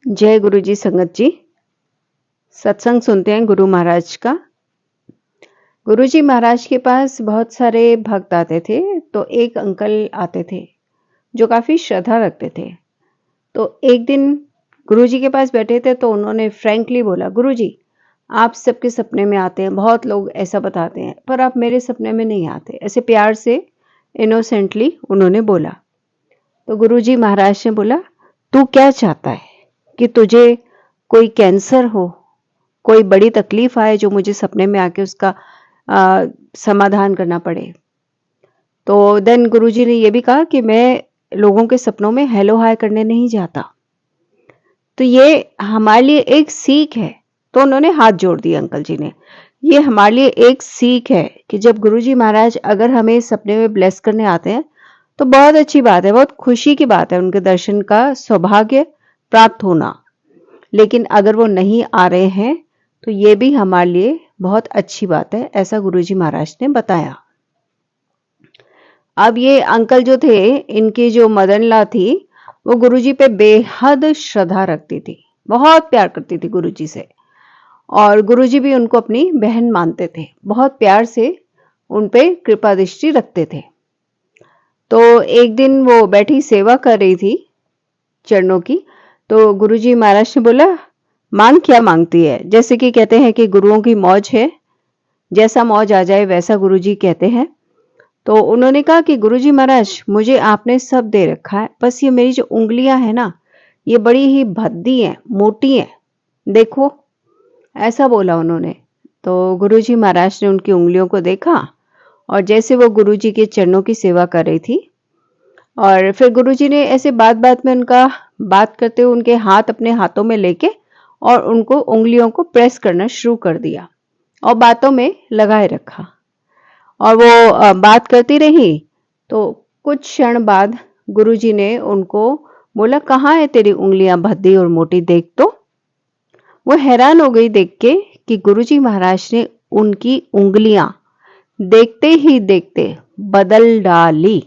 जय गुरु जी संगत जी। सत्संग सुनते हैं गुरु महाराज का। गुरु जी महाराज के पास बहुत सारे भक्त आते थे, तो एक अंकल आते थे जो काफी श्रद्धा रखते थे। तो एक दिन गुरु जी के पास बैठे थे, तो उन्होंने फ्रैंकली बोला, गुरु जी आप सबके सपने में आते हैं, बहुत लोग ऐसा बताते हैं, पर आप मेरे सपने में नहीं आते। ऐसे प्यार से इनोसेंटली उन्होंने बोला। तो गुरु जी महाराज ने बोला, तू क्या चाहता है कि तुझे कोई कैंसर हो, कोई बड़ी तकलीफ आए जो मुझे सपने में आके उसका समाधान करना पड़े। तो देन गुरुजी ने ये भी कहा कि मैं लोगों के सपनों में हेलो हाय करने नहीं जाता। तो ये हमारे लिए एक सीख है। तो उन्होंने हाथ जोड़ दिए अंकल जी ने। ये हमारे लिए एक सीख है कि जब गुरुजी महाराज अगर हमें सपने में ब्लेस करने आते हैं तो बहुत अच्छी बात है, बहुत खुशी की बात है उनके दर्शन का सौभाग्य प्राप्त होना। लेकिन अगर वो नहीं आ रहे हैं तो ये भी हमारे लिए बहुत अच्छी बात है, ऐसा गुरुजी महाराज ने बताया। अब ये अंकल जो थे, इनकी जो मदन ला थी, वो गुरुजी पे बेहद श्रद्धा रखती थी, बहुत प्यार करती थी गुरुजी से। और गुरुजी भी उनको अपनी बहन मानते थे, बहुत प्यार से उन पे कृपा दृष्टि रखते थे। तो एक दिन वो बैठी सेवा कर रही थी चरणों की, तो गुरुजी महाराज ने बोला, मांग क्या मांगती है। जैसे कि कहते हैं कि गुरुओं की मौज है, जैसा मौज आ जाए वैसा गुरुजी कहते हैं। तो उन्होंने कहा कि गुरुजी महाराज मुझे आपने सब दे रखा है, बस ये मेरी जो उंगलियां है ना, ये बड़ी ही भद्दी हैं, मोटी हैं, देखो, ऐसा बोला उन्होंने। तो गुरुजी महाराज ने उनकी उंगलियों को देखा और जैसे वो गुरुजी के चरणों की सेवा कर रही थी, और फिर गुरुजी ने ऐसे बात बात में उनका बात करते हुए उनके हाथ अपने हाथों में लेके और उनको उंगलियों को प्रेस करना शुरू कर दिया और बातों में लगाए रखा। और वो बात करती रही। तो कुछ क्षण बाद गुरुजी ने उनको बोला, कहाँ है तेरी उंगलियां भद्दी और मोटी, देख तो। वो हैरान हो गई देख के कि गुरुजी महाराज ने उनकी उंगलियां देखते ही देखते बदल डाली।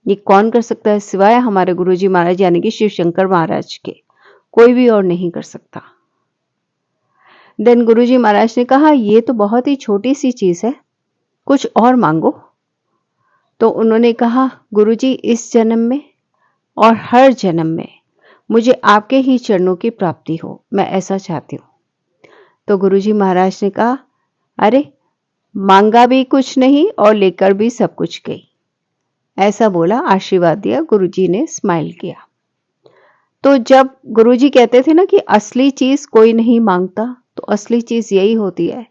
ये कौन कर सकता है सिवाय हमारे गुरुजी महाराज यानी कि शिव शंकर महाराज के, कोई भी और नहीं कर सकता। देन गुरुजी महाराज ने कहा, ये तो बहुत ही छोटी सी चीज है, कुछ और मांगो। तो उन्होंने कहा, गुरुजी इस जन्म में और हर जन्म में मुझे आपके ही चरणों की प्राप्ति हो, मैं ऐसा चाहती हूँ। तो गुरुजी महाराज ने कहा, अरे मांगा भी कुछ नहीं और लेकर भी सब कुछ गई, ऐसा बोला, आशीर्वाद दिया। गुरुजी ने स्माइल किया। तो जब गुरुजी कहते थे ना कि असली चीज कोई नहीं मांगता, तो असली चीज यही होती है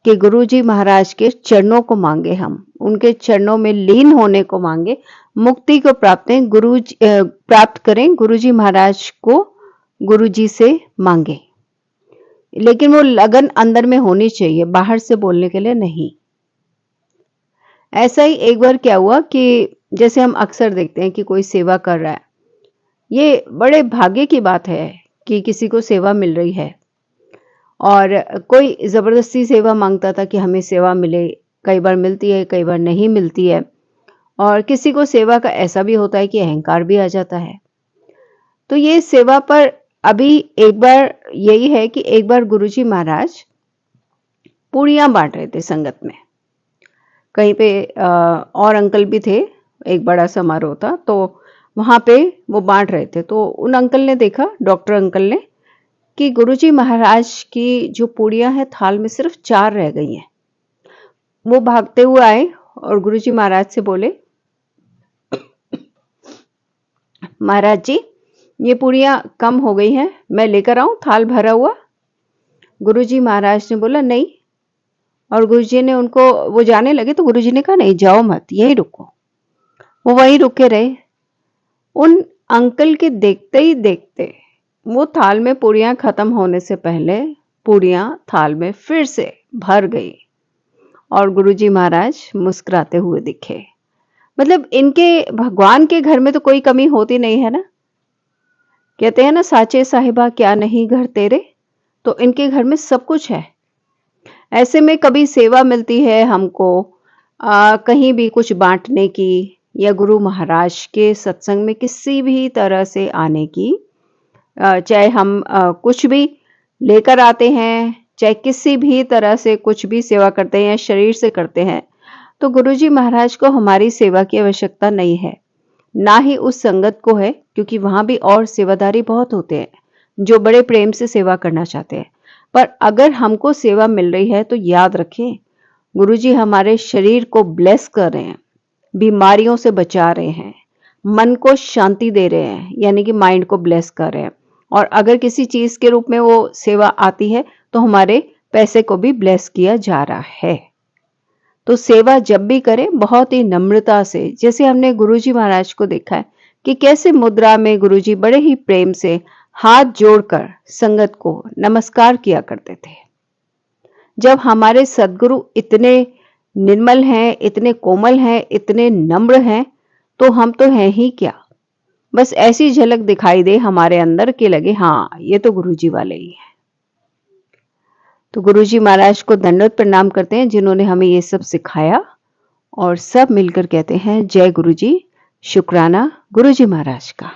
कि गुरुजी महाराज के चरणों को मांगे, हम उनके चरणों में लीन होने को मांगे, मुक्ति को प्राप्त करें, गुरुजी महाराज को गुरुजी से मांगे। लेकिन वो लगन अंदर में होनी चाहिए, बाहर से बोलने के लिए नहीं। ऐसा ही एक बार क्या हुआ कि जैसे हम अक्सर देखते हैं कि कोई सेवा कर रहा है, ये बड़े भाग्य की बात है कि किसी को सेवा मिल रही है। और कोई जबरदस्ती सेवा मांगता था कि हमें सेवा मिले, कई बार मिलती है, कई बार नहीं मिलती है। और किसी को सेवा का ऐसा भी होता है कि अहंकार भी आ जाता है। तो ये सेवा पर अभी एक बार यही है कि एक बार गुरुजी महाराज पूड़ियां बांट रहे थे संगत में, कहीं पे और अंकल भी थे, एक बड़ा समारोह था, तो वहां पे वो बांट रहे थे। तो उन अंकल ने देखा, डॉक्टर अंकल ने, कि गुरुजी महाराज की जो पूड़ियां हैं थाल में सिर्फ 4 रह गई हैं। वो भागते हुए आए और गुरुजी महाराज से बोले, महाराज जी ये पूड़ियां कम हो गई हैं, मैं लेकर आऊं थाल भरा हुआ। गुरुजी महाराज ने बोला नहीं। और गुरुजी ने उनको, वो जाने लगे तो गुरुजी ने कहा, नहीं जाओ मत, यहीं रुको। वो वहीं रुके रहे। उन अंकल के देखते ही देखते वो थाल में पूड़ियां खत्म होने से पहले पूड़ियां थाल में फिर से भर गई और गुरुजी महाराज मुस्कुराते हुए दिखे। मतलब इनके भगवान के घर में तो कोई कमी होती नहीं है ना। कहते हैं ना, साचे साहिबा क्या नहीं घर तेरे, तो इनके घर में सब कुछ है। ऐसे में कभी सेवा मिलती है हमको, कहीं भी कुछ बांटने की या गुरु महाराज के सत्संग में किसी भी तरह से आने की, चाहे हम कुछ भी लेकर आते हैं, चाहे किसी भी तरह से कुछ भी सेवा करते हैं या शरीर से करते हैं, तो गुरुजी महाराज को हमारी सेवा की आवश्यकता नहीं है, ना ही उस संगत को है, क्योंकि वहां भी और सेवादारी बहुत होते हैं जो बड़े प्रेम से सेवा करना चाहते हैं। पर अगर हमको सेवा मिल रही है तो याद रखें, गुरुजी हमारे शरीर को ब्लेस कर रहे हैं, बीमारियों से बचा रहे हैं, मन को शांति दे रहे हैं, यानी कि माइंड को ब्लेस कर रहे हैं। और अगर किसी चीज के रूप में वो सेवा आती है तो हमारे पैसे को भी ब्लेस किया जा रहा है। तो सेवा जब भी करें बहुत ही नम्रता से, जैसे हमने गुरुजी महाराज को देखा है कि कैसे मुद्रा में गुरुजी बड़े ही प्रेम से हाथ जोड़कर संगत को नमस्कार किया करते थे। जब हमारे सदगुरु इतने निर्मल हैं, इतने कोमल हैं, इतने नम्र हैं, तो हम तो हैं ही क्या। बस ऐसी झलक दिखाई दे हमारे अंदर के लगे हाँ ये तो गुरुजी वाले ही हैं। तो गुरुजी महाराज को दंडवत प्रणाम करते हैं जिन्होंने हमें ये सब सिखाया, और सब मिलकर कहते हैं जय गुरुजी, शुक्राना गुरुजी महाराज का।